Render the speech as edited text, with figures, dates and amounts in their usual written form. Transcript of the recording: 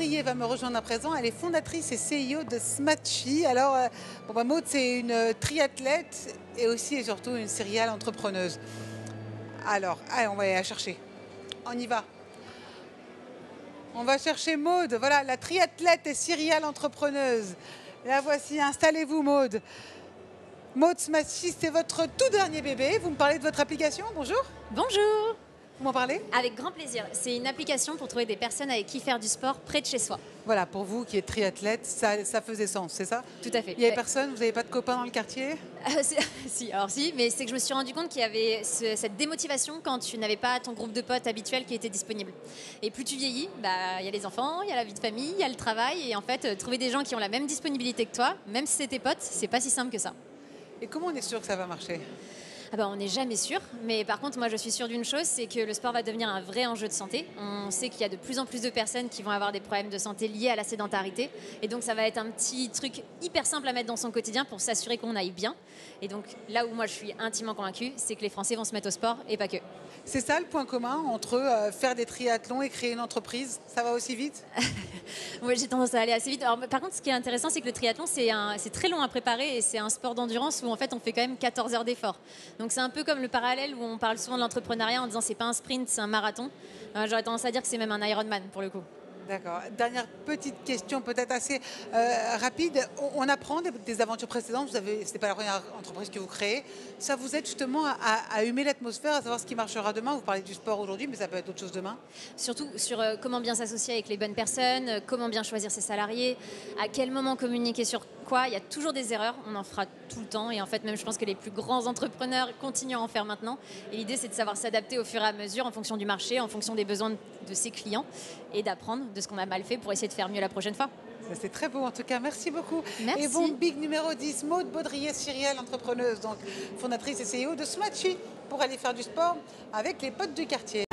Baudrier va me rejoindre à présent. Elle est fondatrice et CEO de Smatchy. Alors, Maud, c'est une triathlète et aussi et surtout une serial entrepreneuse. Alors, allez, on va aller la chercher. On y va. On va chercher Maud. Voilà, la triathlète et serial entrepreneuse. La voici. Installez-vous, Maud. Maud Smatchy, c'est votre tout dernier bébé. Vous me parlez de votre application. Bonjour. Bonjour. Vous m'en parlez? Avec grand plaisir. C'est une application pour trouver des personnes avec qui faire du sport près de chez soi. Voilà, pour vous qui êtes triathlète, ça faisait sens, c'est ça? Tout à fait. Il n'y avait personne? Vous n'avez pas de copains dans le quartier? Si, mais c'est que je me suis rendu compte qu'il y avait cette démotivation quand tu n'avais pas ton groupe de potes habituel qui était disponible. Et plus tu vieillis, il y a les enfants, il y a la vie de famille, il y a le travail. Et en fait, trouver des gens qui ont la même disponibilité que toi, même si c'est tes potes, c'est pas si simple que ça. Et comment on est sûr que ça va marcher? On n'est jamais sûr, mais par contre, moi je suis sûre d'une chose, c'est que le sport va devenir un vrai enjeu de santé. On sait qu'il y a de plus en plus de personnes qui vont avoir des problèmes de santé liés à la sédentarité. Et donc ça va être un petit truc hyper simple à mettre dans son quotidien pour s'assurer qu'on aille bien. Et donc là où moi je suis intimement convaincue, c'est que les Français vont se mettre au sport et pas que. C'est ça le point commun entre faire des triathlons et créer une entreprise? Ça va aussi vite? Oui, j'ai tendance à aller assez vite. Alors, par contre, ce qui est intéressant, c'est que le triathlon, c'est très long à préparer et c'est un sport d'endurance où en fait on fait quand même 14 heures d'effort. Donc c'est un peu comme le parallèle où on parle souvent de l'entrepreneuriat en disant c'est pas un sprint, c'est un marathon. J'aurais tendance à dire que c'est même un Ironman pour le coup. D'accord. Dernière petite question, peut-être assez rapide. On apprend des aventures précédentes. Ce n'est pas la première entreprise que vous créez. Ça vous aide justement à humer l'atmosphère, à savoir ce qui marchera demain. Vous parlez du sport aujourd'hui, mais ça peut être autre chose demain. Surtout sur comment bien s'associer avec les bonnes personnes, comment bien choisir ses salariés, à quel moment communiquer sur quoi. Il y a toujours des erreurs, on en fera tout le temps. Et en fait, même je pense que les plus grands entrepreneurs continuent à en faire maintenant. Et l'idée, c'est de savoir s'adapter au fur et à mesure en fonction du marché, en fonction des besoins de ses clients et d'apprendre de ce qu'on a mal fait pour essayer de faire mieux la prochaine fois. C'est très beau en tout cas, merci beaucoup. Merci. Et bon, big numéro 10, Maud Baudrier, serial entrepreneuse, donc fondatrice et CEO de Smatchy, pour aller faire du sport avec les potes du quartier.